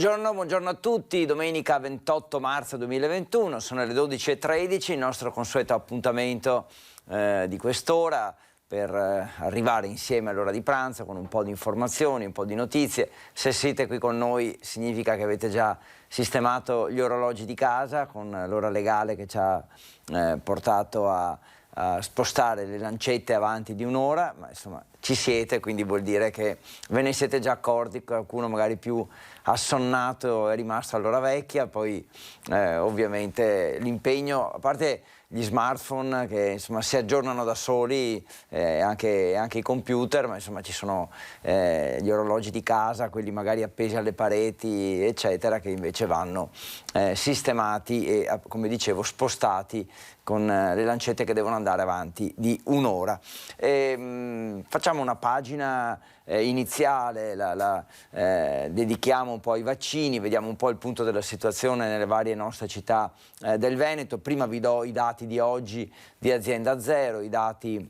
Buongiorno a tutti, domenica 28 marzo 2021, sono le 12:13, il nostro consueto appuntamento di quest'ora per arrivare insieme all'ora di pranzo con un po' di informazioni, un po' di notizie. Se siete qui con noi significa che avete già sistemato gli orologi di casa con l'ora legale che ci ha portato a spostare le lancette avanti di un'ora, ma insomma ci siete, quindi vuol dire che ve ne siete già accorti. Qualcuno magari più assonnato è rimasto all'ora vecchia, poi ovviamente l'impegno, a parte gli smartphone che insomma si aggiornano da soli, anche i computer, ma insomma ci sono gli orologi di casa, quelli magari appesi alle pareti eccetera, che invece vanno sistemati e, come dicevo, spostati con le lancette che devono andare avanti di un'ora. Facciamo una pagina iniziale, dedichiamo un po' ai vaccini, vediamo un po' il punto della situazione nelle varie nostre città del Veneto. Prima vi do i dati di oggi di Azienda Zero, i dati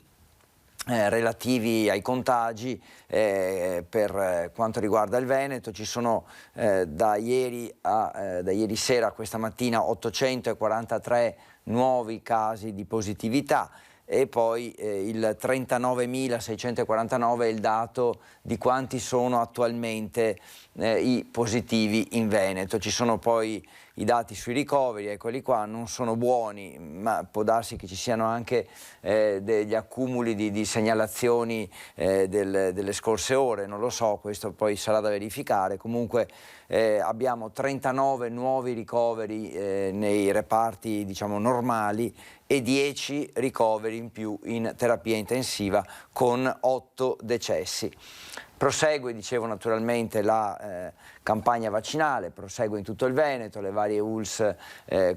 relativi ai contagi per quanto riguarda il Veneto. Ci sono da ieri sera a questa mattina 843 nuovi casi di positività e poi il 39.649 è il dato di quanti sono attualmente i positivi in Veneto. Ci sono poi i dati sui ricoveri, eccoli qua, non sono buoni, ma può darsi che ci siano anche degli accumuli di segnalazioni delle scorse ore, non lo so, questo poi sarà da verificare. Comunque abbiamo 39 nuovi ricoveri nei reparti, diciamo, normali e 10 ricoveri in più in terapia intensiva con 8 decessi. Prosegue, dicevo, naturalmente la campagna vaccinale, prosegue in tutto il Veneto, le varie ULSS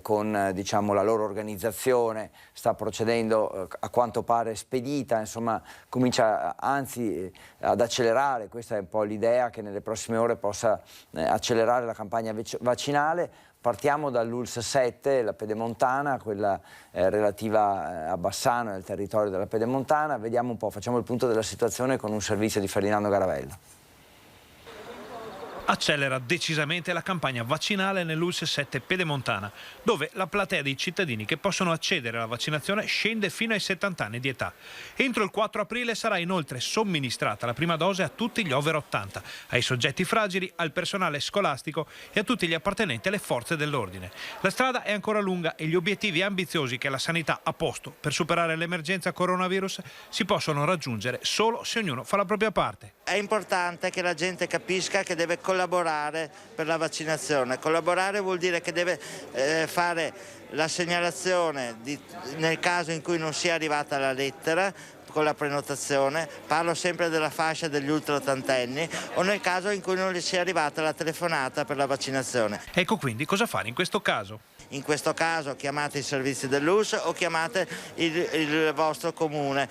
con diciamo, la loro organizzazione sta procedendo a quanto pare spedita, insomma comincia anzi ad accelerare. Questa è un po' l'idea, che nelle prossime ore possa accelerare la campagna vaccinale. Partiamo dall'ULSS 7, la Pedemontana, quella relativa a Bassano e al territorio della Pedemontana. Vediamo un po', facciamo il punto della situazione con un servizio di Ferdinando Garavella. Accelera decisamente la campagna vaccinale nell'ULSS 7 Pedemontana, dove la platea dei cittadini che possono accedere alla vaccinazione scende fino ai 70 anni di età. Entro il 4 aprile sarà inoltre somministrata la prima dose a tutti gli over 80, ai soggetti fragili, al personale scolastico e a tutti gli appartenenti alle forze dell'ordine. La strada è ancora lunga e gli obiettivi ambiziosi che la sanità ha posto per superare l'emergenza coronavirus si possono raggiungere solo se ognuno fa la propria parte. È importante che la gente capisca che deve collaborare per la vaccinazione. Collaborare vuol dire che deve fare la segnalazione nel caso in cui non sia arrivata la lettera con la prenotazione, parlo sempre della fascia degli ultra ottantenni, o nel caso in cui non gli sia arrivata la telefonata per la vaccinazione. Ecco quindi cosa fare in questo caso. In questo caso chiamate i servizi dell'ULSS o chiamate il vostro comune,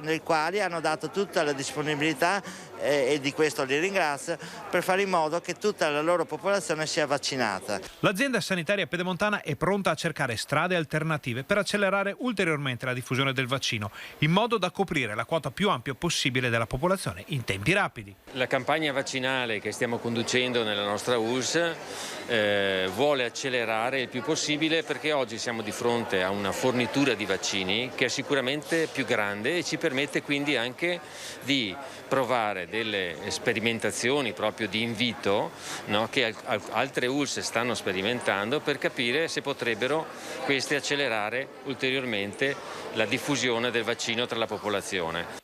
nei quali hanno dato tutta la disponibilità, e di questo li ringrazio, per fare in modo che tutta la loro popolazione sia vaccinata. L'azienda sanitaria pedemontana è pronta a cercare strade alternative per accelerare ulteriormente la diffusione del vaccino, in modo da coprire la quota più ampia possibile della popolazione in tempi rapidi. La campagna vaccinale che stiamo conducendo nella nostra ULSS vuole accelerare il più possibile, perché oggi siamo di fronte a una fornitura di vaccini che è sicuramente più grande e ci permette quindi anche di provare delle sperimentazioni proprio di invito, no, che altre ULSS stanno sperimentando, per capire se potrebbero queste accelerare ulteriormente la diffusione del vaccino tra la popolazione.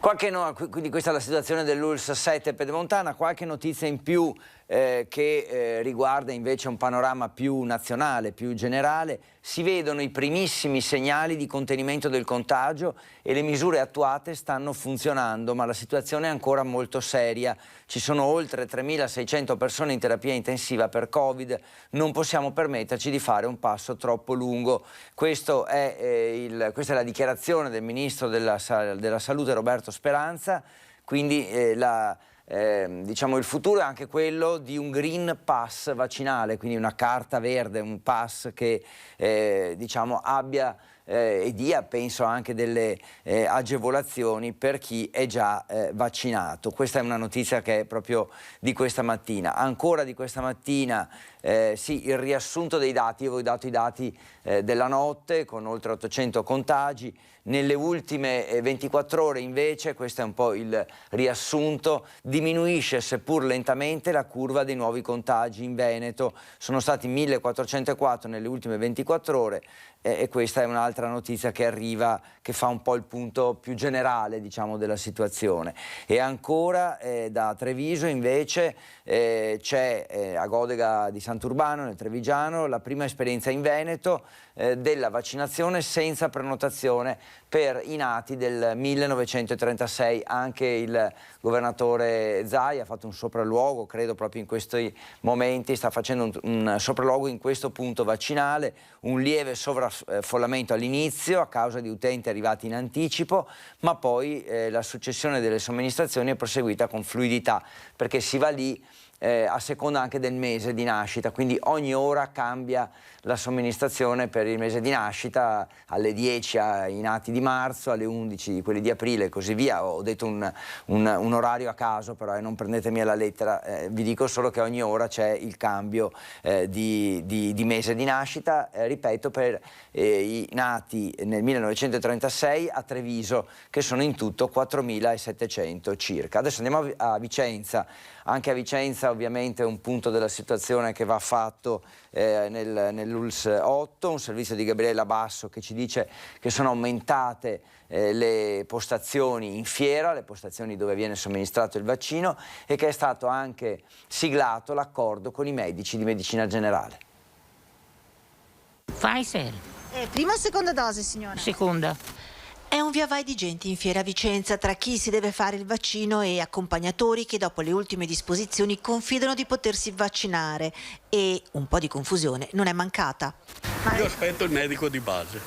Quindi questa è la situazione dell'ULSS 7 Pedemontana. Qualche notizia in più che riguarda invece un panorama più nazionale, più generale. Si vedono i primissimi segnali di contenimento del contagio e le misure attuate stanno funzionando, ma la situazione è ancora molto seria. Ci sono oltre 3.600 persone in terapia intensiva per Covid, non possiamo permetterci di fare un passo troppo lungo. Questa è la dichiarazione del Ministro della Salute Roberto Speranza, quindi diciamo, il futuro è anche quello di un Green Pass vaccinale, quindi una carta verde, un pass che diciamo abbia e dia, penso, anche delle agevolazioni per chi è già vaccinato. Questa è una notizia che è proprio di questa mattina. Ancora di questa mattina, sì, il riassunto dei dati. Io vi ho dato i dati della notte con oltre 800 contagi. Nelle ultime 24 ore invece, questo è un po' il riassunto, diminuisce seppur lentamente la curva dei nuovi contagi in Veneto. Sono stati 1404 nelle ultime 24 ore e questa è un'altra notizia che arriva, che fa un po' il punto più generale, diciamo, della situazione. E ancora da Treviso invece c'è a Godega di Sant'Urbano, nel Trevigiano, la prima esperienza in Veneto della vaccinazione senza prenotazione per i nati del 1936. Anche il governatore Zaia ha fatto un sopralluogo, credo proprio in questi momenti, sta facendo un sopralluogo in questo punto vaccinale, un lieve sovraffollamento all'inizio a causa di utenti arrivati in anticipo, ma poi la successione delle somministrazioni è proseguita con fluidità, perché si va lì a seconda anche del mese di nascita, quindi ogni ora cambia la somministrazione per il mese di nascita, alle 10 ai nati di marzo, alle 11 quelli di aprile e così via. Ho detto un orario a caso, però non prendetemi alla lettera, vi dico solo che ogni ora c'è il cambio di mese di nascita, ripeto, per i nati nel 1936 a Treviso, che sono in tutto 4.700 circa. Adesso andiamo a Vicenza. Anche a Vicenza ovviamente un punto della situazione che va fatto nell'ULSS 8, un servizio di Gabriella Basso che ci dice che sono aumentate le postazioni in fiera, le postazioni dove viene somministrato il vaccino, e che è stato anche siglato l'accordo con i medici di medicina generale. Pfizer. Prima o seconda dose, signora? Seconda. È un via vai di gente in fiera a Vicenza tra chi si deve fare il vaccino e accompagnatori che dopo le ultime disposizioni confidano di potersi vaccinare, e un po' di confusione non è mancata. Io aspetto il medico di base.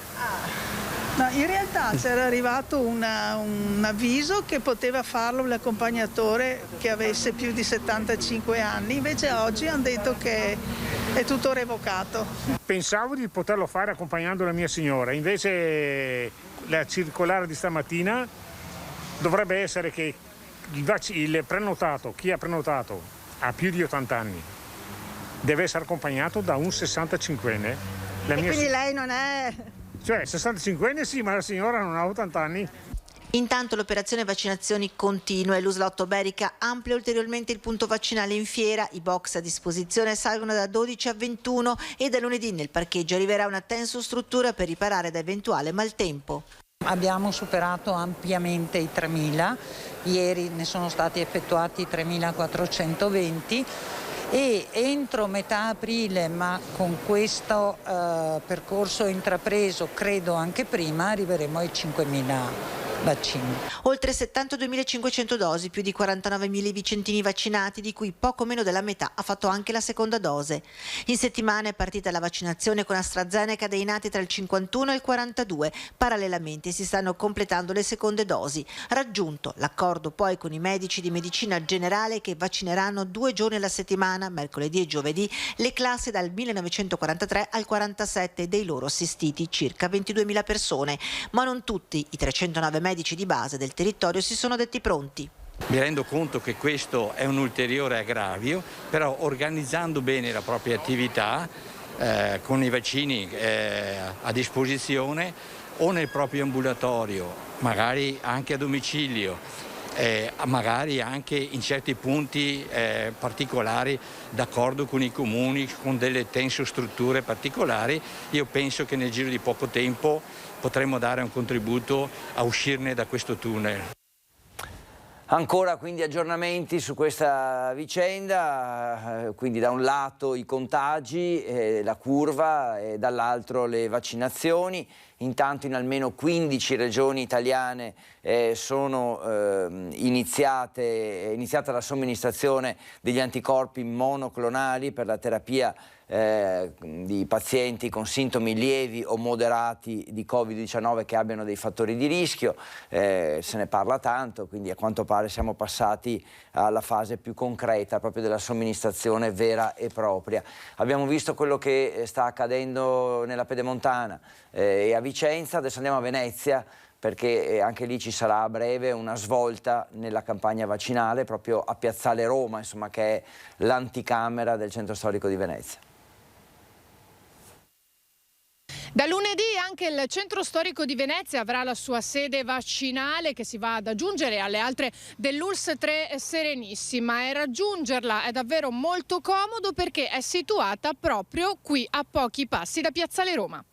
No, in realtà c'era arrivato un avviso che poteva farlo l'accompagnatore che avesse più di 75 anni, invece oggi hanno detto che è tutto revocato. Pensavo di poterlo fare accompagnando la mia signora, invece la circolare di stamattina dovrebbe essere che il prenotato, chi ha prenotato ha più di 80 anni, deve essere accompagnato da un 65enne. Quindi lei non è... Cioè 65enne sì, ma la signora non ha 80 anni. Intanto l'operazione vaccinazioni continua e l'Uslotto Berica amplia ulteriormente il punto vaccinale in fiera. I box a disposizione salgono da 12 a 21 e da lunedì nel parcheggio arriverà una tensostruttura per riparare da eventuale maltempo. Abbiamo superato ampiamente i 3.000, ieri ne sono stati effettuati 3.420 e entro metà aprile, ma con questo percorso intrapreso credo anche prima, arriveremo ai 5.000 vaccini. Oltre 72.500 dosi, più di 49.000 vicentini vaccinati, di cui poco meno della metà ha fatto anche la seconda dose. In settimana è partita la vaccinazione con AstraZeneca dei nati tra il 51 e il 42. Parallelamente si stanno completando le seconde dosi. Raggiunto l'accordo poi con i medici di medicina generale che vaccineranno 2 giorni alla settimana, mercoledì e giovedì, le classi dal 1943 al 47 dei loro assistiti, circa 22.000 persone. Ma non tutti i 309 medici di base del territorio si sono detti pronti. Mi rendo conto che questo è un ulteriore aggravio, però organizzando bene la propria attività con i vaccini a disposizione o nel proprio ambulatorio, magari anche a domicilio, magari anche in certi punti particolari d'accordo con i comuni, con delle tensostrutture particolari, io penso che nel giro di poco tempo potremmo dare un contributo a uscirne da questo tunnel. Ancora quindi aggiornamenti su questa vicenda, quindi da un lato i contagi, la curva, e dall'altro le vaccinazioni. Intanto in almeno 15 regioni italiane sono iniziata la somministrazione degli anticorpi monoclonali per la terapia di pazienti con sintomi lievi o moderati di Covid-19 che abbiano dei fattori di rischio, se ne parla tanto, quindi a quanto pare siamo passati alla fase più concreta proprio della somministrazione vera e propria. Abbiamo visto quello che sta accadendo nella Pedemontana e a Vicenza, adesso andiamo a Venezia, perché anche lì ci sarà a breve una svolta nella campagna vaccinale proprio a Piazzale Roma, insomma, che è l'anticamera del centro storico di Venezia. Da lunedì anche il centro storico di Venezia avrà la sua sede vaccinale che si va ad aggiungere alle altre dell'ULSS 3 Serenissima, e raggiungerla è davvero molto comodo perché è situata proprio qui a pochi passi da Piazzale Roma.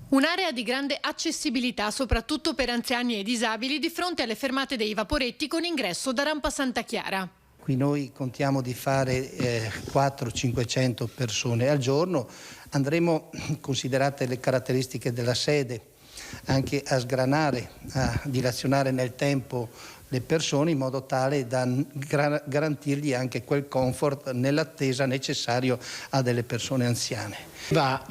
Un'area di grande accessibilità soprattutto per anziani e disabili di fronte alle fermate dei vaporetti con ingresso da Rampa Santa Chiara. Qui noi contiamo di fare 400-500 persone al giorno. Andremo, considerate le caratteristiche della sede, anche a sgranare, a dilazionare nel tempo le persone in modo tale da garantirgli anche quel comfort nell'attesa necessario a delle persone anziane. Va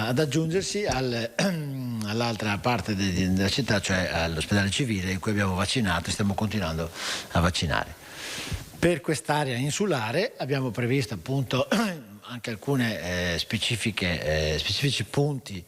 ad aggiungersi all'altra parte della città, cioè all'ospedale civile in cui abbiamo vaccinato e stiamo continuando a vaccinare. Per quest'area insulare abbiamo previsto appunto anche alcune specifici punti,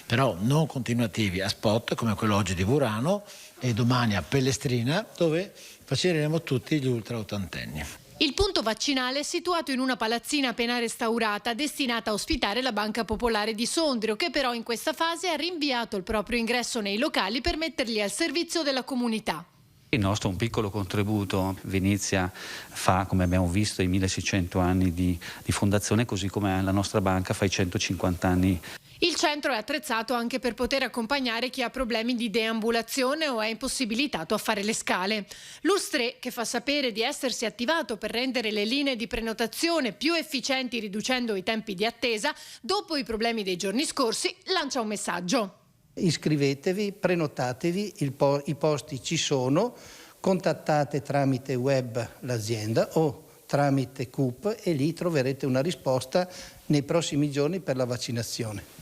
però non continuativi, a spot, come quello oggi di Burano e domani a Pellestrina, dove vaccineremo tutti gli ultraottantenni. Il punto vaccinale è situato in una palazzina appena restaurata, destinata a ospitare la Banca Popolare di Sondrio, che però in questa fase ha rinviato il proprio ingresso nei locali per metterli al servizio della comunità. Il nostro è un piccolo contributo. Venezia fa, come abbiamo visto, i 1600 anni di fondazione, così come la nostra banca fa i 150 anni. Il centro è attrezzato anche per poter accompagnare chi ha problemi di deambulazione o è impossibilitato a fare le scale. L'ULSS 3, che fa sapere di essersi attivato per rendere le linee di prenotazione più efficienti riducendo i tempi di attesa, dopo i problemi dei giorni scorsi, lancia un messaggio. Iscrivetevi, prenotatevi, i posti ci sono, contattate tramite web l'azienda o tramite CUP e lì troverete una risposta nei prossimi giorni per la vaccinazione.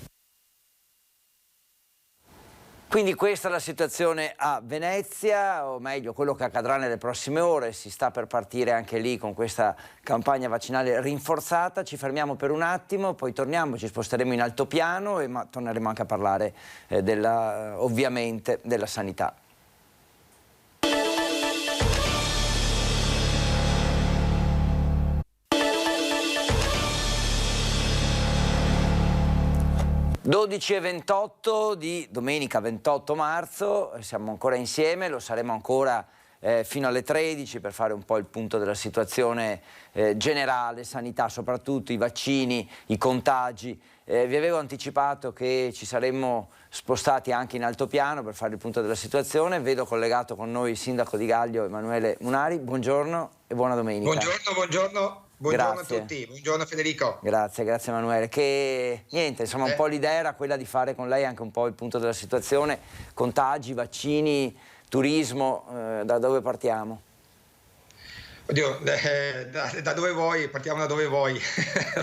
Quindi questa è la situazione a Venezia, o meglio quello che accadrà nelle prossime ore. Si sta per partire anche lì con questa campagna vaccinale rinforzata. Ci fermiamo per un attimo, poi torniamo, ci sposteremo in altopiano e torneremo anche a parlare ovviamente della sanità. (12:28) di domenica 28 marzo, siamo ancora insieme, lo saremo ancora fino alle 13 per fare un po' il punto della situazione generale, sanità soprattutto, i vaccini, i contagi. Vi avevo anticipato che ci saremmo spostati anche in altopiano per fare il punto della situazione. Vedo collegato con noi il sindaco di Gaglio, Emanuele Munari. Buongiorno e buona domenica. Buongiorno. Buongiorno a tutti, buongiorno Federico. Grazie Emanuele. Che niente, insomma un po' l'idea era quella di fare con lei anche un po' il punto della situazione, contagi, vaccini, turismo, da dove partiamo? Oddio, da dove vuoi, partiamo da dove vuoi.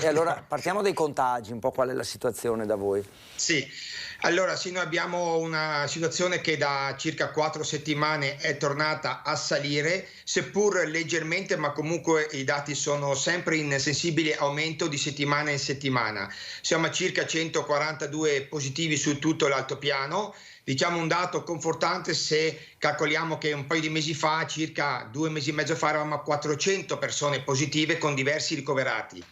E allora partiamo dai contagi, un po' qual è la situazione da voi? Sì, allora sì, noi abbiamo una situazione che da circa 4 settimane è tornata a salire, seppur leggermente, ma comunque i dati sono sempre in sensibile aumento di settimana in settimana. Siamo a circa 142 positivi su tutto l'altopiano. Diciamo un dato confortante se calcoliamo che un paio di mesi fa, circa 2 mesi e mezzo fa, eravamo a 400 persone positive con diversi ricoverati.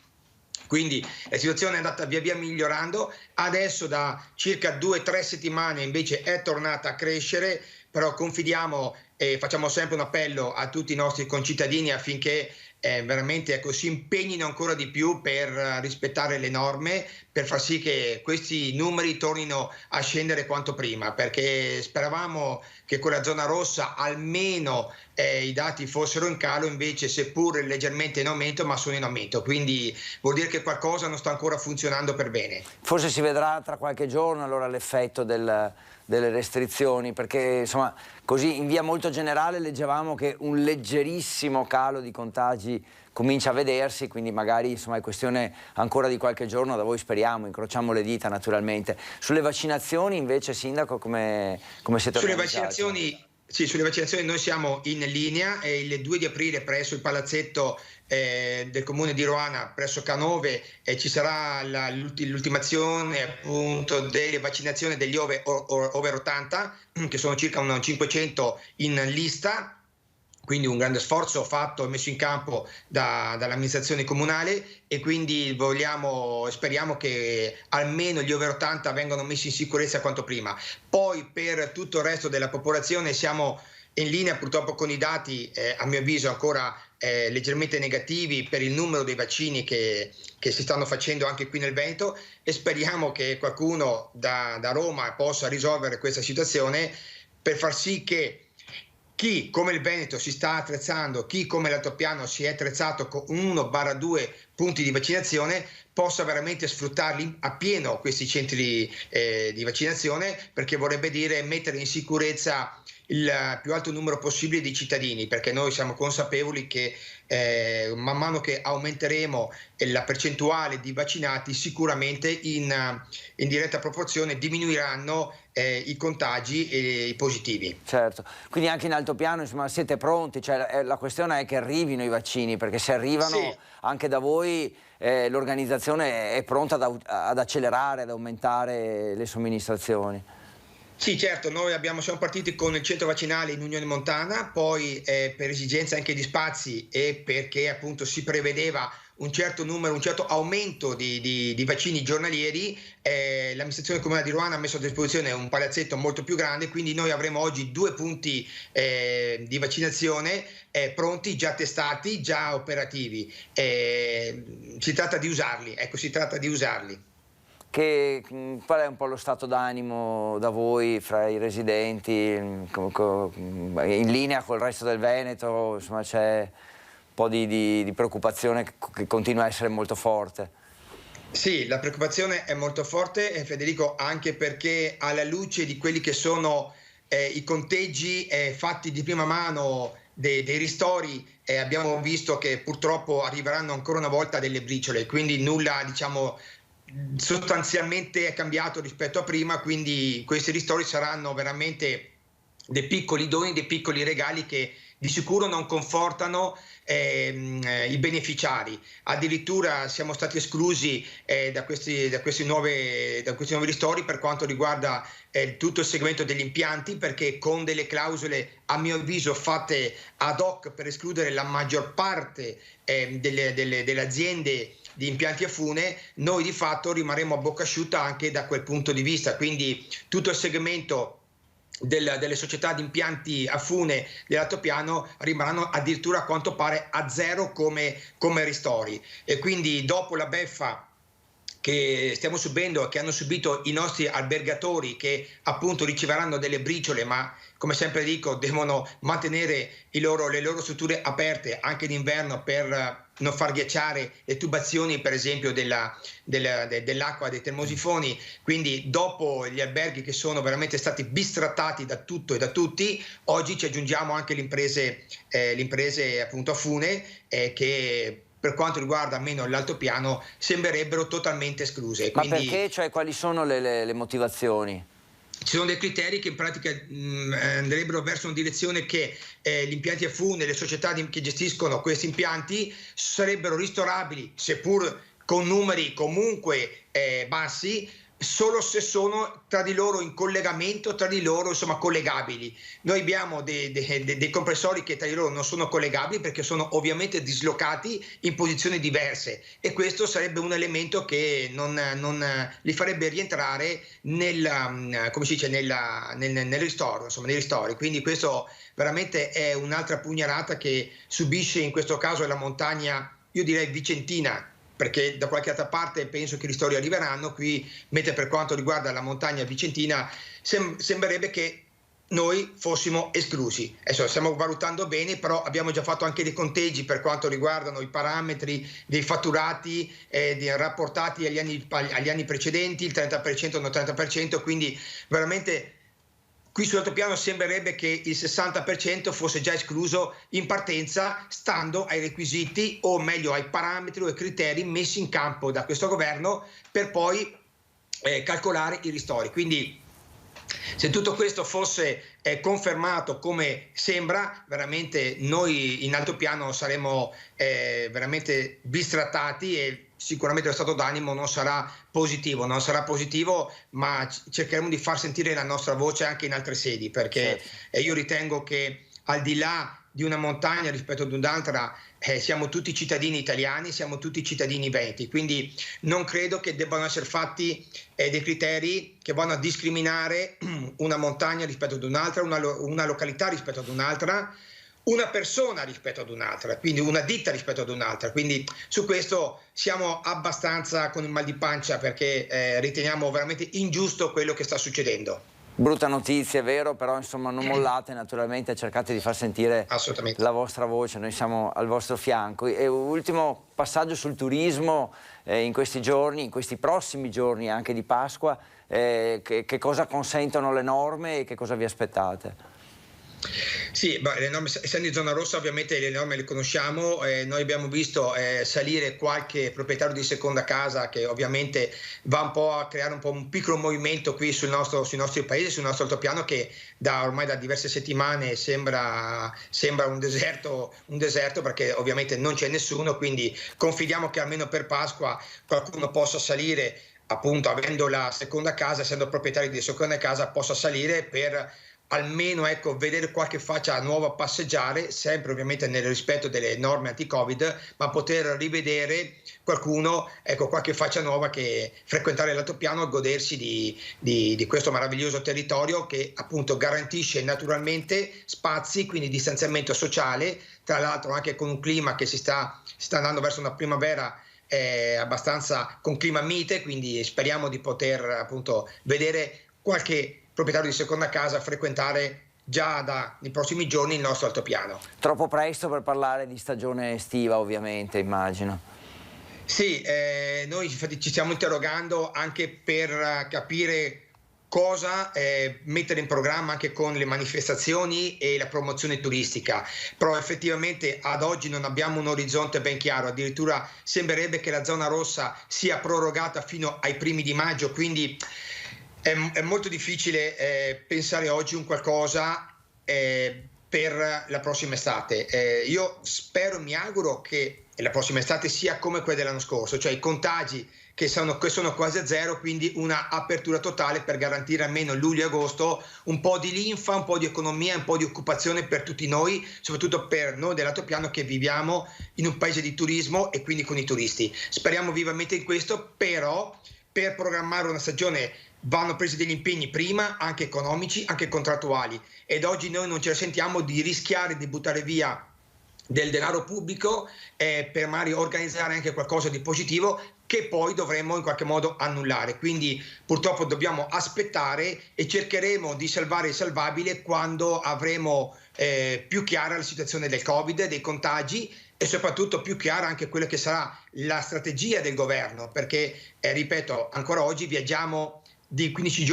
Quindi la situazione è andata via via migliorando, adesso da circa 2-3 settimane invece è tornata a crescere, però confidiamo e facciamo sempre un appello a tutti i nostri concittadini affinché veramente si impegnino ancora di più per rispettare le norme, per far sì che questi numeri tornino a scendere quanto prima, perché speravamo che con la zona rossa almeno i dati fossero in calo, invece seppur leggermente in aumento, ma sono in aumento, quindi vuol dire che qualcosa non sta ancora funzionando per bene. Forse si vedrà tra qualche giorno allora l'effetto delle restrizioni, perché insomma così in via molto generale leggevamo che un leggerissimo calo di contagi comincia a vedersi, quindi magari insomma è questione ancora di qualche giorno, da voi speriamo, incrociamo le dita naturalmente. Sulle vaccinazioni invece, Sindaco, come siete organizzati? Sulle vaccinazioni noi siamo in linea e il 2 di aprile presso il palazzetto del comune di Roana, presso Canove, ci sarà l'ultimazione appunto delle vaccinazioni degli over 80, che sono circa 500 in lista. Quindi un grande sforzo fatto e messo in campo dall'amministrazione comunale, e quindi speriamo che almeno gli over 80 vengano messi in sicurezza quanto prima. Poi per tutto il resto della popolazione siamo in linea purtroppo con i dati, a mio avviso ancora leggermente negativi per il numero dei vaccini che si stanno facendo anche qui nel Veneto, e speriamo che qualcuno da Roma possa risolvere questa situazione per far sì che chi come il Veneto si sta attrezzando, chi come l'Altopiano si è attrezzato con 1-2 punti di vaccinazione, possa veramente sfruttarli appieno questi centri di vaccinazione, perché vorrebbe dire mettere in sicurezza il più alto numero possibile di cittadini, perché noi siamo consapevoli che man mano che aumenteremo la percentuale di vaccinati, sicuramente in diretta proporzione diminuiranno i contagi e i positivi. Certo, quindi anche in altopiano insomma siete pronti, cioè, la questione è che arrivino i vaccini, perché se arrivano sì, anche da voi l'organizzazione è pronta ad accelerare, ad aumentare le somministrazioni. Sì, certo, noi siamo partiti con il centro vaccinale in Unione Montana, poi per esigenze anche di spazi e perché appunto si prevedeva un certo numero, un certo aumento di vaccini giornalieri, l'amministrazione comunale di Roana ha messo a disposizione un palazzetto molto più grande, quindi noi avremo oggi 2 punti di vaccinazione pronti, già testati, già operativi. Si tratta di usarli, ecco, si tratta di usarli. Qual è un po' lo stato d'animo da voi, fra i residenti, in linea col resto del Veneto? Insomma, c'è un po' di preoccupazione che continua a essere molto forte. Sì, la preoccupazione è molto forte, Federico, anche perché alla luce di quelli che sono i conteggi fatti di prima mano dei ristori, abbiamo visto che purtroppo arriveranno ancora una volta delle briciole, quindi nulla, diciamo, sostanzialmente è cambiato rispetto a prima, quindi questi ristori saranno veramente dei piccoli doni, dei piccoli regali che di sicuro non confortano i beneficiari. Addirittura siamo stati esclusi da questi nuovi ristori per quanto riguarda tutto il segmento degli impianti, perché con delle clausole a mio avviso fatte ad hoc per escludere la maggior parte delle aziende di impianti a fune, noi di fatto rimarremo a bocca asciutta anche da quel punto di vista, quindi tutto il segmento delle società di impianti a fune dell'altopiano rimarranno addirittura a quanto pare a zero come ristori, e quindi dopo la beffa che stiamo subendo, che hanno subito i nostri albergatori, che appunto riceveranno delle briciole, ma come sempre dico devono mantenere le loro strutture aperte anche d'inverno per non far ghiacciare le tubazioni per esempio dell'acqua dei termosifoni. Quindi dopo gli alberghi che sono veramente stati bistrattati da tutto e da tutti, oggi ci aggiungiamo anche le imprese appunto a fune che per quanto riguarda almeno l'altopiano sembrerebbero totalmente escluse. Ma quindi, perché? Cioè, quali sono le motivazioni? Ci sono dei criteri che in pratica andrebbero verso una direzione che gli impianti a fune, le società che gestiscono questi impianti sarebbero ristorabili, seppur con numeri comunque bassi, solo se sono tra di loro in collegamento, tra di loro insomma collegabili. Noi abbiamo dei compressori che tra di loro non sono collegabili perché sono ovviamente dislocati in posizioni diverse, e questo sarebbe un elemento che non li farebbe rientrare nel ristoro, insomma nei ristori. Quindi questo veramente è un'altra pugnalata che subisce in questo caso la montagna, io direi vicentina, perché da qualche altra parte penso che i ristori arriveranno qui, mentre per quanto riguarda la montagna vicentina sembrerebbe che noi fossimo esclusi. Adesso stiamo valutando bene, però abbiamo già fatto anche dei conteggi per quanto riguardano i parametri dei fatturati rapportati agli anni precedenti, il 30% e il 30%, quindi veramente qui sull'altopiano sembrerebbe che il 60% fosse già escluso in partenza, stando ai requisiti, o meglio ai parametri o ai criteri messi in campo da questo governo per poi calcolare i ristori. Quindi se tutto questo fosse confermato come sembra, veramente noi in altopiano saremo veramente bistrattati e sicuramente lo stato d'animo non sarà positivo, ma cercheremo di far sentire la nostra voce anche in altre sedi, perché io ritengo che al di là di una montagna rispetto ad un'altra siamo tutti cittadini italiani, siamo tutti cittadini veneti, quindi non credo che debbano essere fatti dei criteri che vanno a discriminare una montagna rispetto ad un'altra, una località rispetto ad un'altra, una persona rispetto ad un'altra, quindi una ditta rispetto ad un'altra. Quindi su questo siamo abbastanza con il mal di pancia, perché riteniamo veramente ingiusto quello che sta succedendo. Brutta notizia, è vero, però insomma non mollate, naturalmente cercate di far sentire la vostra voce, noi siamo al vostro fianco. E ultimo passaggio sul turismo, in questi giorni, in questi prossimi giorni anche di Pasqua, che cosa consentono le norme e che cosa vi aspettate? Sì, le norme, essendo in zona rossa ovviamente le norme le conosciamo, noi abbiamo visto salire qualche proprietario di seconda casa che ovviamente va un po' a creare un piccolo movimento qui sui nostri paesi, sul nostro altopiano, che ormai da diverse settimane sembra un deserto, perché ovviamente non c'è nessuno, quindi confidiamo che almeno per Pasqua qualcuno possa salire, appunto avendo la seconda casa, essendo proprietari di seconda casa, possa salire per almeno vedere qualche faccia nuova passeggiare, sempre ovviamente nel rispetto delle norme anti-Covid, ma poter rivedere qualcuno, qualche faccia nuova, che frequentare l'altopiano e godersi di questo meraviglioso territorio che appunto garantisce naturalmente spazi, quindi distanziamento sociale, tra l'altro anche con un clima che si sta andando verso una primavera abbastanza con clima mite, quindi speriamo di poter appunto vedere qualche proprietario di seconda casa frequentare già nei prossimi giorni il nostro altopiano. Troppo presto per parlare di stagione estiva, ovviamente, immagino. Sì, noi infatti ci stiamo interrogando anche per capire cosa mettere in programma anche con le manifestazioni e la promozione turistica, però effettivamente ad oggi non abbiamo un orizzonte ben chiaro, addirittura sembrerebbe che la zona rossa sia prorogata fino ai primi di maggio, quindi è molto difficile pensare oggi un qualcosa per la prossima estate. Io spero, mi auguro che la prossima estate sia come quella dell'anno scorso, cioè i contagi che sono quasi a zero, quindi una apertura totale per garantire almeno luglio e agosto un po' di linfa, un po' di economia, un po' di occupazione per tutti noi, soprattutto per noi dell'altopiano che viviamo in un paese di turismo e quindi con i turisti. Speriamo vivamente in questo, però per programmare una stagione vanno presi degli impegni prima, anche economici, anche contrattuali, ed oggi noi non ce la sentiamo di rischiare di buttare via del denaro pubblico per magari organizzare anche qualcosa di positivo che poi dovremmo in qualche modo annullare. Quindi purtroppo dobbiamo aspettare e cercheremo di salvare il salvabile quando avremo più chiara la situazione del Covid, dei contagi, e soprattutto più chiara anche quella che sarà la strategia del governo, perché ripeto, ancora oggi viaggiamo di 15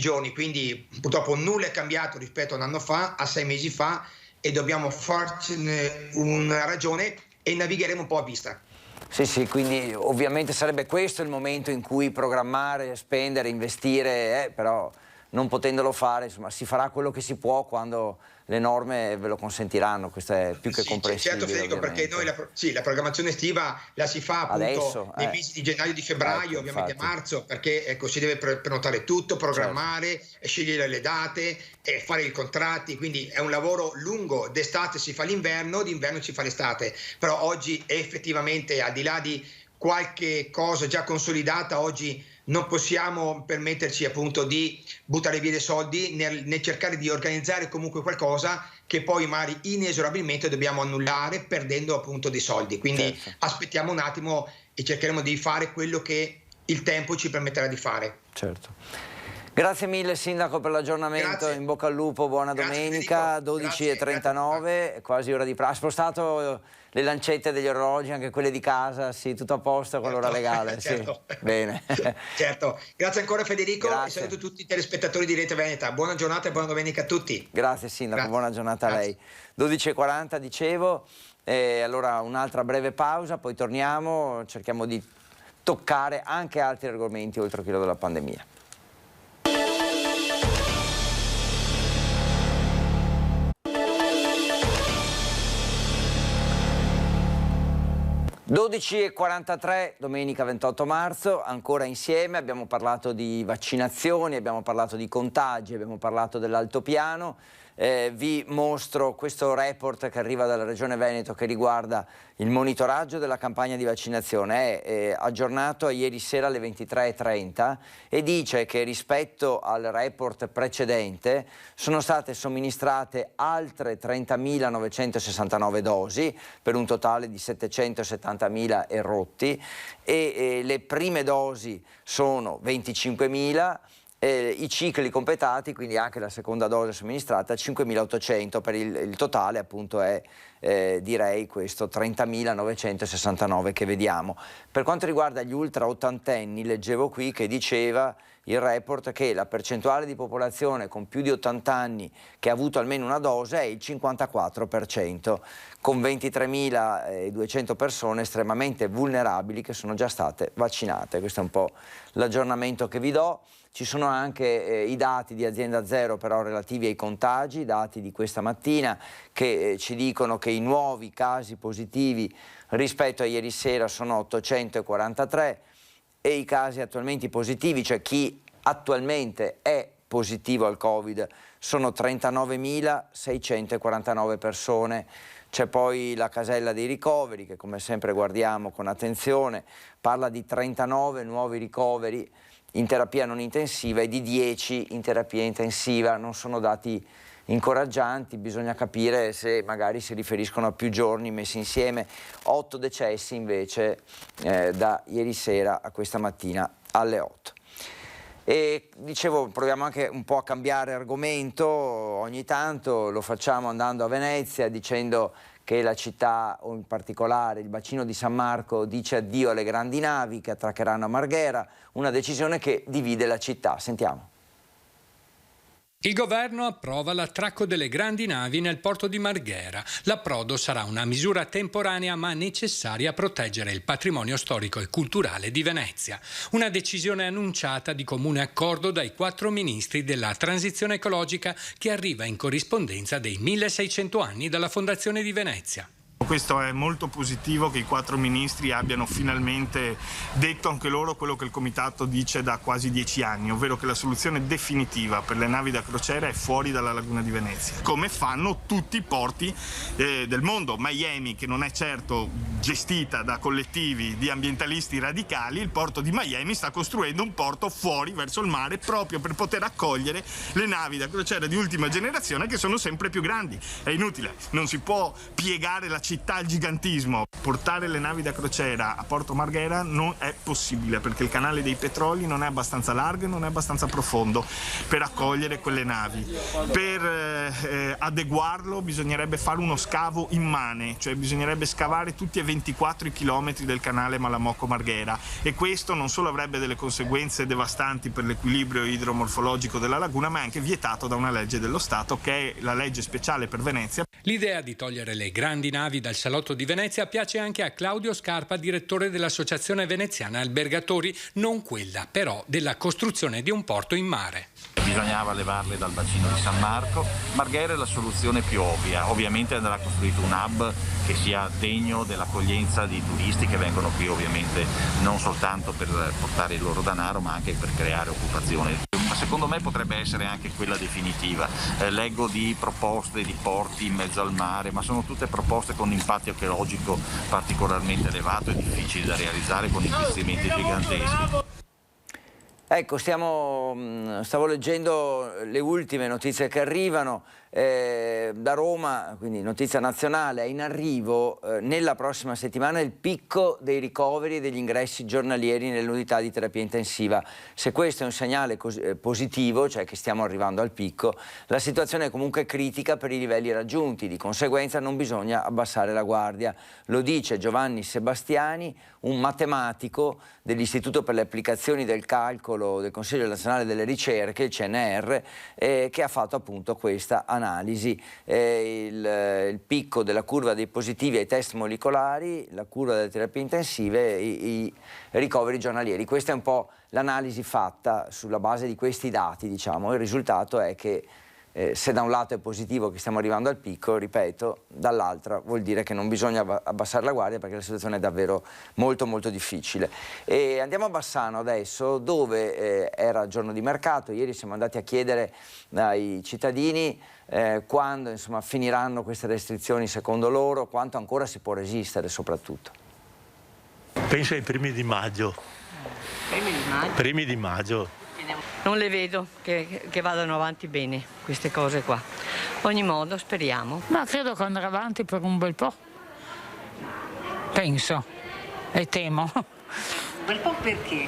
giorni, quindi purtroppo nulla è cambiato rispetto a un anno fa, a 6 mesi fa, e dobbiamo farcene una ragione e navigheremo un po' a vista. Sì, quindi ovviamente sarebbe questo il momento in cui programmare, spendere, investire, però non potendolo fare, insomma, si farà quello che si può quando le norme ve lo consentiranno, questo è più che comprensibile. Certo Federico, perché noi la programmazione estiva la si fa appunto adesso, nei mesi di gennaio, di febbraio, ovviamente infatti. A marzo, perché si deve prenotare tutto, programmare, scegliere le date, fare i contratti, quindi è un lavoro lungo, d'estate si fa l'inverno, d'inverno si fa l'estate, però oggi effettivamente, al di là di qualche cosa già consolidata, oggi non possiamo permetterci appunto di buttare via dei soldi nel cercare di organizzare comunque qualcosa che poi magari inesorabilmente dobbiamo annullare perdendo appunto dei soldi. Quindi aspettiamo un attimo e cercheremo di fare quello che il tempo ci permetterà di fare. Certo. Grazie mille Sindaco per l'aggiornamento, Grazie. in bocca al lupo, buona domenica, 12:39, quasi ora di pranzo. Ha spostato le lancette degli orologi, anche quelle di casa, sì, tutto a posto con l'ora legale. Certo. Sì. Bene. Certo, grazie ancora Federico Grazie. e saluto tutti i telespettatori di Rete Veneta. Buona giornata e buona domenica a tutti. Grazie Sindaco, Grazie. buona giornata a lei. 12:40 dicevo, allora un'altra breve pausa, poi torniamo, cerchiamo di toccare anche altri argomenti oltre quello della pandemia. 12:43, domenica 28 marzo, ancora insieme, abbiamo parlato di vaccinazioni, abbiamo parlato di contagi, abbiamo parlato dell'altopiano. Vi mostro questo report che arriva dalla Regione Veneto che riguarda il monitoraggio della campagna di vaccinazione. È aggiornato a ieri sera alle 23:30 e dice che rispetto al report precedente sono state somministrate altre 30.969 dosi per un totale di 770.000 e rotti e le prime dosi sono 25.000. I cicli completati, quindi anche la seconda dose somministrata, 5.800, per il totale appunto è direi questo 30.969 che vediamo. Per quanto riguarda gli ultra ottantenni, leggevo qui che diceva il report che la percentuale di popolazione con più di 80 anni che ha avuto almeno una dose è il 54%, con 23.200 persone estremamente vulnerabili che sono già state vaccinate. Questo è un po' l'aggiornamento che vi do. Ci sono anche i dati di Azienda Zero però relativi ai contagi, dati di questa mattina che ci dicono che i nuovi casi positivi rispetto a ieri sera sono 843 e i casi attualmente positivi, cioè chi attualmente è positivo al Covid, sono 39.649 persone. C'è poi la casella dei ricoveri che come sempre guardiamo con attenzione, parla di 39 nuovi ricoveri in terapia non intensiva e di 10 in terapia intensiva. Non sono dati incoraggianti, bisogna capire se magari si riferiscono a più giorni messi insieme. 8 decessi invece da ieri sera a questa mattina alle 8. E dicevo, proviamo anche un po' a cambiare argomento, ogni tanto lo facciamo andando a Venezia dicendo che la città, o in particolare il bacino di San Marco, dice addio alle grandi navi che attraccheranno a Marghera, una decisione che divide la città. Sentiamo. Il governo approva l'attracco delle grandi navi nel porto di Marghera. L'approdo sarà una misura temporanea ma necessaria a proteggere il patrimonio storico e culturale di Venezia. Una decisione annunciata di comune accordo dai 4 ministri della transizione ecologica che arriva in corrispondenza dei 1600 anni dalla fondazione di Venezia. Questo è molto positivo che i 4 ministri abbiano finalmente detto anche loro quello che il Comitato dice da quasi 10 anni, ovvero che la soluzione definitiva per le navi da crociera è fuori dalla laguna di Venezia, come fanno tutti i porti del mondo. Miami, che non è certo gestita da collettivi di ambientalisti radicali, il porto di Miami sta costruendo un porto fuori verso il mare proprio per poter accogliere le navi da crociera di ultima generazione che sono sempre più grandi. È inutile, non si può piegare la città al gigantismo. Portare le navi da crociera a Porto Marghera non è possibile perché il canale dei Petroli non è abbastanza largo e non è abbastanza profondo per accogliere quelle navi. Per adeguarlo bisognerebbe fare uno scavo immane, cioè bisognerebbe scavare tutti e 24 i chilometri del canale Malamocco-Marghera e questo non solo avrebbe delle conseguenze devastanti per l'equilibrio idromorfologico della laguna, ma è anche vietato da una legge dello Stato che è la legge speciale per Venezia. L'idea di togliere le grandi navi dal salotto di Venezia piace anche a Claudio Scarpa, direttore dell'Associazione Veneziana Albergatori, non quella però della costruzione di un porto in mare. Bisognava levarle dal bacino di San Marco. Marghera è la soluzione più ovvia, ovviamente andrà costruito un hub che sia degno dell'accoglienza di turisti che vengono qui ovviamente non soltanto per portare il loro denaro ma anche per creare occupazione. Ma secondo me potrebbe essere anche quella definitiva. Leggo di proposte di porti in mezzo al mare, ma sono tutte proposte con impatto ecologico particolarmente elevato e difficili da realizzare con investimenti giganteschi. Ecco, stavo leggendo le ultime notizie che arrivano. Da Roma, quindi notizia nazionale, è in arrivo nella prossima settimana il picco dei ricoveri e degli ingressi giornalieri nell'unità di terapia intensiva. Se questo è un segnale positivo, cioè che stiamo arrivando al picco, la situazione è comunque critica per i livelli raggiunti, di conseguenza non bisogna abbassare la guardia. Lo dice Giovanni Sebastiani, un matematico dell'Istituto per le applicazioni del calcolo del Consiglio nazionale delle ricerche, il CNR, che ha fatto appunto questa analisi. Il picco della curva dei positivi ai test molecolari, la curva delle terapie intensive, i ricoveri giornalieri. Questa è un po' l'analisi fatta sulla base di questi dati, diciamo. Il risultato è che se da un lato è positivo che stiamo arrivando al picco, ripeto, dall'altra vuol dire che non bisogna abbassare la guardia, perché la situazione è davvero molto molto difficile. E andiamo a Bassano adesso, dove era giorno di mercato. Ieri siamo andati a chiedere ai cittadini quando insomma finiranno queste restrizioni secondo loro, quanto ancora si può resistere soprattutto. Penso ai primi di maggio. Primi di maggio. Non le vedo che vadano avanti bene queste cose qua. Ogni modo, speriamo. Ma credo che andrà avanti per un bel po'. Penso e temo. Un bel po' perché?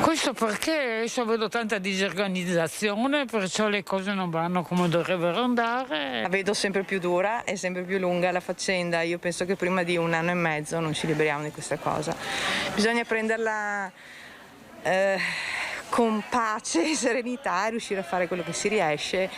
Questo perché adesso vedo tanta disorganizzazione, perciò le cose non vanno come dovrebbero andare. La vedo sempre più dura e sempre più lunga la faccenda. Io penso che prima di 1 anno e mezzo non ci liberiamo di questa cosa. Bisogna prenderla con pace e serenità e riuscire a fare quello che si riesce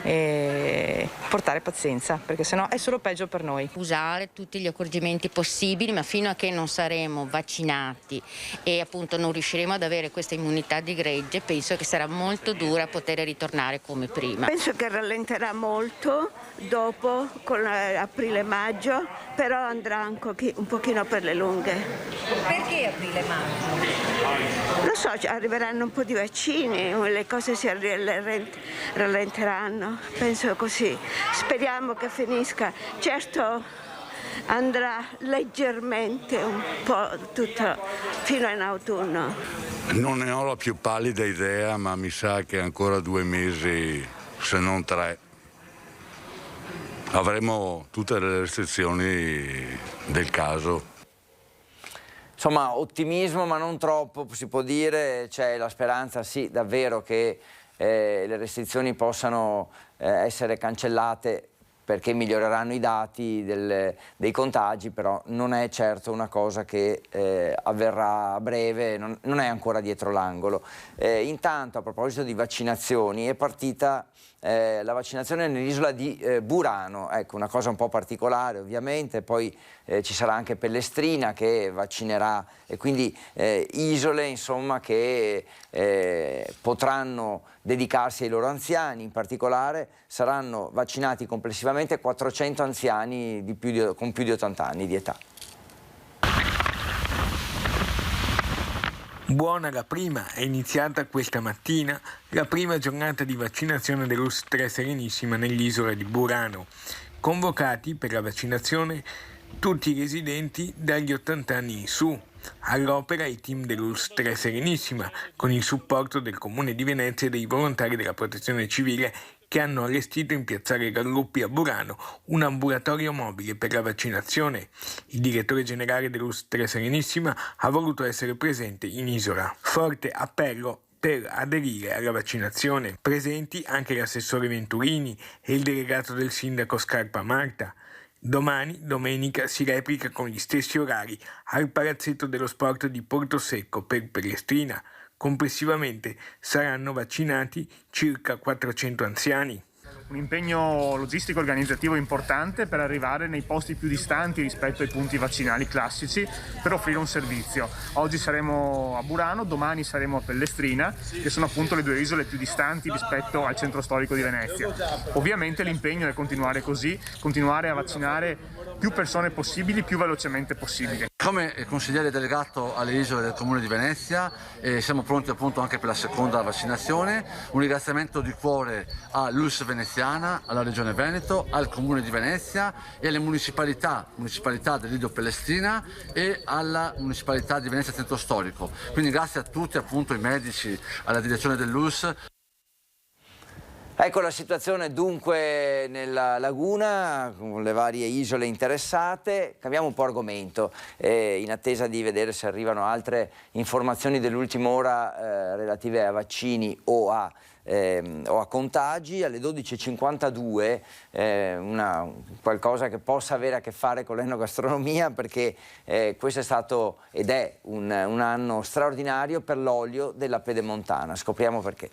e portare pazienza, perché sennò è solo peggio per noi. Usare tutti gli accorgimenti possibili, ma fino a che non saremo vaccinati e appunto non riusciremo ad avere questa immunità di gregge, penso che sarà molto dura poter ritornare come prima. Penso che rallenterà molto dopo, con aprile-maggio, però andrà anche un pochino per le lunghe. Perché aprile-maggio? Lo so, arriveranno un po' di vaccini, le cose si rallenteranno, penso così. Speriamo che finisca. Certo andrà leggermente un po' tutto fino in autunno. Non ne ho la più pallida idea, ma mi sa che ancora 2 mesi, se non 3, avremo tutte le restrizioni del caso. Insomma, ottimismo ma non troppo, si può dire. C'è la speranza, sì, davvero che le restrizioni possano essere cancellate, perché miglioreranno i dati dei contagi, però non è certo una cosa che avverrà a breve, non è ancora dietro l'angolo. Intanto, a proposito di vaccinazioni, è partita la vaccinazione nell'isola di Burano, ecco, una cosa un po' particolare ovviamente. Poi ci sarà anche Pellestrina che vaccinerà, e quindi isole insomma che potranno dedicarsi ai loro anziani. In particolare saranno vaccinati complessivamente 400 anziani con più di 80 anni di età. Buona la prima, è iniziata questa mattina la prima giornata di vaccinazione dell'ULSS 3 Serenissima nell'isola di Burano. Convocati per la vaccinazione tutti i residenti dagli 80 anni in su. All'opera i team dell'ULSS 3 Serenissima, con il supporto del Comune di Venezia e dei volontari della Protezione Civile, che hanno allestito in piazzale Galluppi a Burano un ambulatorio mobile per la vaccinazione. Il direttore generale dell'ULSS 3 Serenissima ha voluto essere presente in isola. Forte appello per aderire alla vaccinazione. Presenti anche l'assessore Venturini e il delegato del sindaco Scarpa Marta. Domani, domenica, si replica con gli stessi orari al Palazzetto dello Sport di Portosecco per Pellestrina. Complessivamente saranno vaccinati circa 400 anziani. Un impegno logistico organizzativo importante per arrivare nei posti più distanti rispetto ai punti vaccinali classici per offrire un servizio. Oggi saremo a Burano, domani saremo a Pellestrina, che sono appunto le 2 isole più distanti rispetto al centro storico di Venezia. Ovviamente l'impegno è continuare così, continuare a vaccinare più persone possibili, più velocemente possibile. Come consigliere delegato alle isole del Comune di Venezia siamo pronti appunto anche per la seconda vaccinazione. Un ringraziamento di cuore all'ULSS veneziana, alla Regione Veneto, al Comune di Venezia e alle municipalità del Lido Pellestrina e alla municipalità di Venezia Centro Storico. Quindi grazie a tutti, appunto, i medici, alla direzione dell'ULSS. Ecco la situazione dunque nella laguna, con le varie isole interessate. Cambiamo un po' argomento, in attesa di vedere se arrivano altre informazioni dell'ultima ora relative a vaccini o a contagi. Alle 12.52 qualcosa che possa avere a che fare con l'enogastronomia, perché questo è stato ed è un anno straordinario per l'olio della Pedemontana. Scopriamo perché.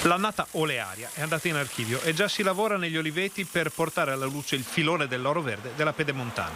L'annata olearia è andata in archivio e già si lavora negli oliveti per portare alla luce il filone dell'oro verde della Pedemontana.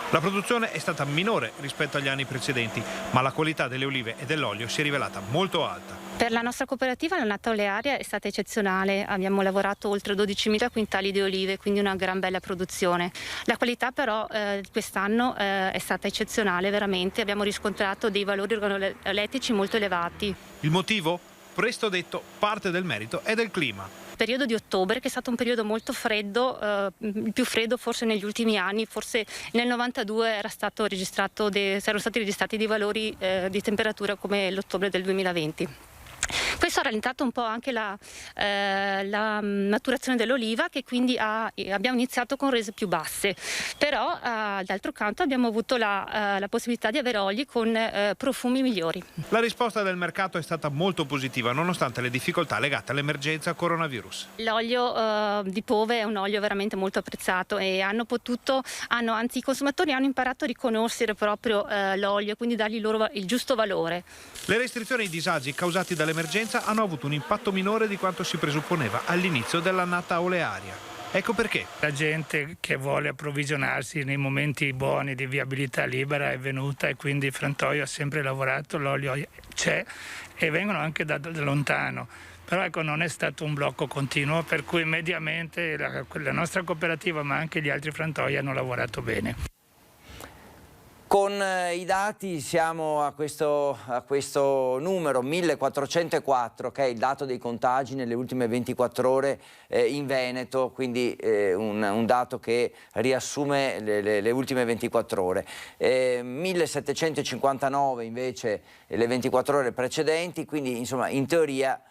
La produzione è stata minore rispetto agli anni precedenti, ma la qualità delle olive e dell'olio si è rivelata molto alta. Per la nostra cooperativa l'annata olearia è stata eccezionale, abbiamo lavorato oltre 12.000 quintali di olive, quindi una gran bella produzione. La qualità però di quest'anno è stata eccezionale veramente, abbiamo riscontrato dei valori organolettici molto elevati. Il motivo? Presto detto, parte del merito è del clima. Il periodo di ottobre, che è stato un periodo molto freddo, il più freddo forse negli ultimi anni, forse nel 92 erano stati registrati dei valori di temperatura come l'ottobre del 2020. Questo ha rallentato un po' anche la maturazione dell'oliva, che quindi abbiamo iniziato con rese più basse, però d'altro canto abbiamo avuto la possibilità di avere oli con profumi migliori. La risposta del mercato è stata molto positiva nonostante le difficoltà legate all'emergenza coronavirus. L'olio di Pove è un olio veramente molto apprezzato e anzi i consumatori hanno imparato a riconoscere proprio l'olio e quindi dargli loro il giusto valore. Le restrizioni e i disagi causati dall'emergenza hanno avuto un impatto minore di quanto si presupponeva all'inizio dell'annata olearia. Ecco perché. La gente che vuole approvvigionarsi nei momenti buoni di viabilità libera è venuta e quindi il frantoio ha sempre lavorato, l'olio c'è e vengono anche da lontano. Però ecco, non è stato un blocco continuo, per cui mediamente la nostra cooperativa ma anche gli altri frantoi hanno lavorato bene. Con i dati siamo a questo numero 1404, che è il dato dei contagi nelle ultime 24 ore in Veneto, quindi un dato che riassume le ultime 24 ore. 1759 invece le 24 ore precedenti, quindi insomma in teoria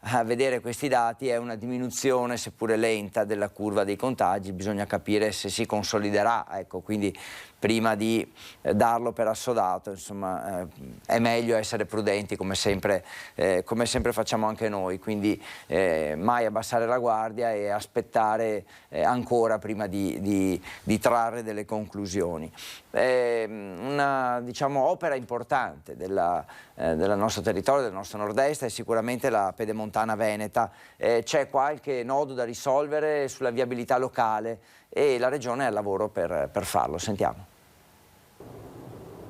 a vedere questi dati è una diminuzione seppure lenta della curva dei contagi, bisogna capire se si consoliderà, ecco, quindi prima di darlo per assodato, insomma, è meglio essere prudenti come sempre facciamo anche noi, quindi mai abbassare la guardia e aspettare ancora prima di trarre delle conclusioni. Una opera importante del nostro territorio, del nostro nord-est, è sicuramente la Pedemontana Veneta. C'è qualche nodo da risolvere sulla viabilità locale e la Regione è al lavoro per farlo. Sentiamo.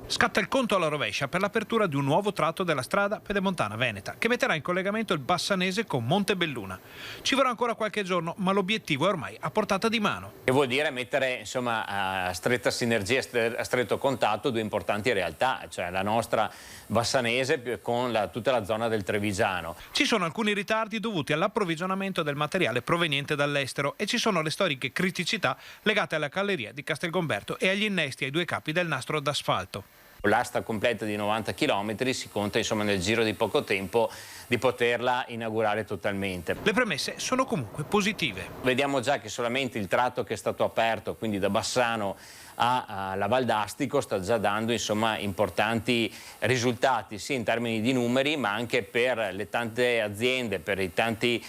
Scatta il conto alla rovescia per l'apertura di un nuovo tratto della strada Pedemontana Veneta, che metterà in collegamento il Bassanese con Montebelluna. Ci vorrà ancora qualche giorno, ma l'obiettivo è ormai a portata di mano. E vuol dire mettere a stretta sinergia, a stretto contatto due importanti realtà, cioè la nostra Bassanese con tutta la zona del Trevigiano. Ci sono alcuni ritardi dovuti all'approvvigionamento del materiale proveniente dall'estero e ci sono le storiche criticità legate alla galleria di Castelgomberto e agli innesti ai due capi del nastro d'asfalto. L'asta completa di 90 km si conta nel giro di poco tempo di poterla inaugurare totalmente. Le premesse sono comunque positive. Vediamo già che solamente il tratto che è stato aperto, quindi da Bassano alla Val d'Astico, sta già dando importanti risultati sia in termini di numeri ma anche per le tante aziende, per i tanti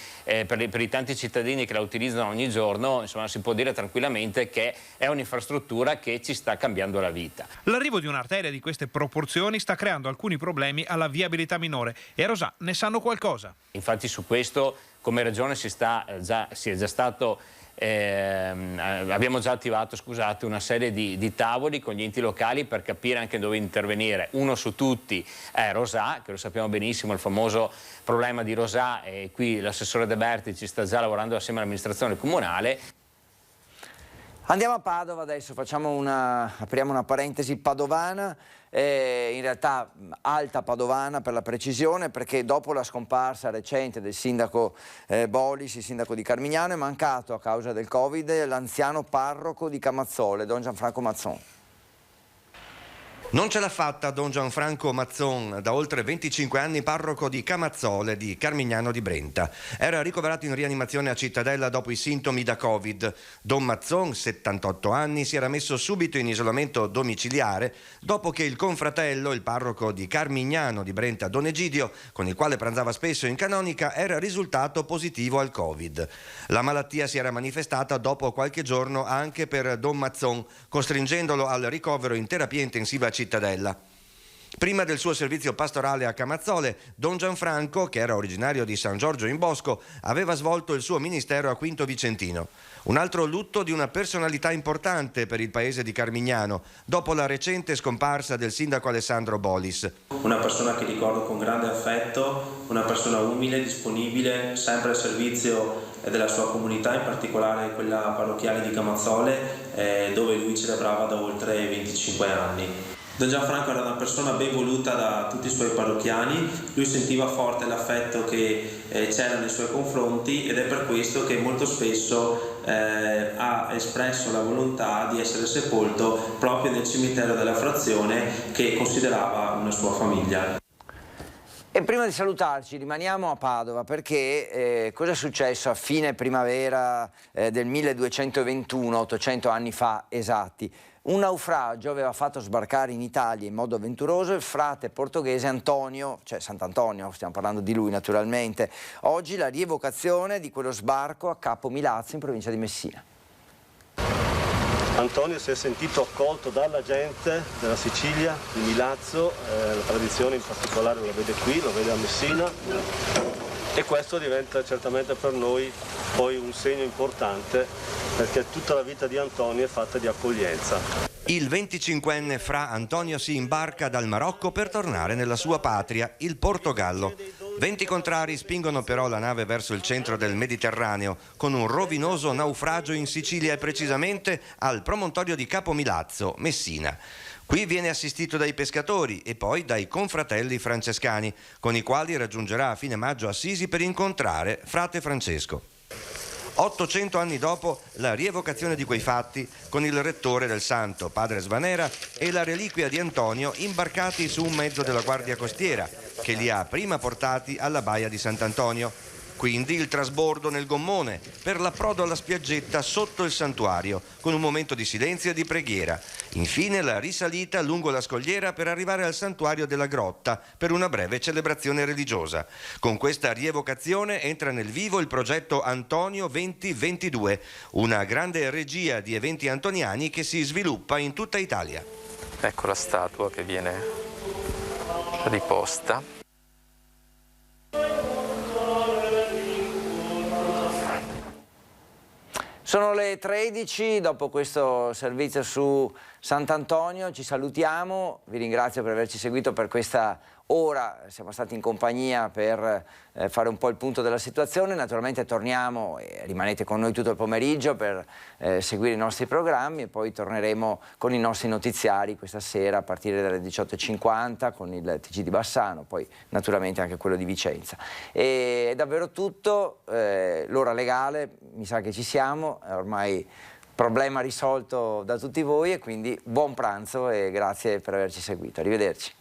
cittadini che la utilizzano ogni giorno. Si può dire tranquillamente che è un'infrastruttura che ci sta cambiando la vita. L'arrivo di un'arteria di queste proporzioni sta creando alcuni problemi alla viabilità minore e a Rosà ne sanno qualcosa. Infatti su questo come Regione abbiamo già attivato una serie di tavoli con gli enti locali per capire anche dove intervenire. Uno su tutti è Rosà, che lo sappiamo benissimo, il famoso problema di Rosà, e qui l'assessore De Berti ci sta già lavorando assieme all'amministrazione comunale. Andiamo a Padova adesso, apriamo una parentesi padovana, in realtà alta padovana per la precisione, perché dopo la scomparsa recente del sindaco Bolis, il sindaco di Carmignano, è mancato a causa del Covid l'anziano parroco di Camazzole, Don Gianfranco Mazzon. Non ce l'ha fatta Don Gianfranco Mazzon, da oltre 25 anni parroco di Camazzole di Carmignano di Brenta. Era ricoverato in rianimazione a Cittadella dopo i sintomi da Covid. Don Mazzon, 78 anni, si era messo subito in isolamento domiciliare dopo che il confratello, il parroco di Carmignano di Brenta Don Egidio, con il quale pranzava spesso in canonica, era risultato positivo al Covid. La malattia si era manifestata dopo qualche giorno anche per Don Mazzon, costringendolo al ricovero in terapia intensiva a Cittadella. Prima del suo servizio pastorale a Camazzole, Don Gianfranco, che era originario di San Giorgio in Bosco, aveva svolto il suo ministero a Quinto Vicentino. Un altro lutto di una personalità importante per il paese di Carmignano, dopo la recente scomparsa del sindaco Alessandro Bolis. Una persona che ricordo con grande affetto, una persona umile, disponibile, sempre al servizio della sua comunità, in particolare quella parrocchiale di Camazzole, dove lui celebrava da oltre 25 anni. Don Gianfranco era una persona ben voluta da tutti i suoi parrocchiani, lui sentiva forte l'affetto che c'era nei suoi confronti ed è per questo che molto spesso ha espresso la volontà di essere sepolto proprio nel cimitero della frazione che considerava una sua famiglia. E prima di salutarci rimaniamo a Padova perché cosa è successo a fine primavera del 1221, 800 anni fa esatti? Un naufragio aveva fatto sbarcare in Italia in modo avventuroso il frate portoghese Antonio, cioè Sant'Antonio, stiamo parlando di lui naturalmente. Oggi la rievocazione di quello sbarco a Capo Milazzo in provincia di Messina. Antonio si è sentito accolto dalla gente della Sicilia, di Milazzo, la tradizione in particolare lo vede qui, lo vede a Messina e questo diventa certamente per noi poi un segno importante perché tutta la vita di Antonio è fatta di accoglienza. Il 25enne Fra Antonio si imbarca dal Marocco per tornare nella sua patria, il Portogallo. Venti contrari spingono però la nave verso il centro del Mediterraneo con un rovinoso naufragio in Sicilia e precisamente al promontorio di Capo Milazzo, Messina. Qui viene assistito dai pescatori e poi dai confratelli francescani, con i quali raggiungerà a fine maggio Assisi per incontrare frate Francesco. 800 anni dopo la rievocazione di quei fatti con il rettore del santo, padre Svanera, e la reliquia di Antonio imbarcati su un mezzo della Guardia Costiera che li ha prima portati alla baia di Sant'Antonio. Quindi il trasbordo nel gommone per l'approdo alla spiaggetta sotto il santuario con un momento di silenzio e di preghiera. Infine la risalita lungo la scogliera per arrivare al santuario della grotta per una breve celebrazione religiosa. Con questa rievocazione entra nel vivo il progetto Antonio 2022, una grande regia di eventi antoniani che si sviluppa in tutta Italia. Ecco la statua che viene riposta. Sono le 13, dopo questo servizio su Sant'Antonio ci salutiamo, vi ringrazio per averci seguito per questa ora, siamo stati in compagnia per fare un po' il punto della situazione, naturalmente torniamo e rimanete con noi tutto il pomeriggio per seguire i nostri programmi e poi torneremo con i nostri notiziari questa sera a partire dalle 18:50 con il TG di Bassano, poi naturalmente anche quello di Vicenza. E è davvero tutto, l'ora legale, mi sa che ci siamo, ormai problema risolto da tutti voi e quindi buon pranzo e grazie per averci seguito, arrivederci.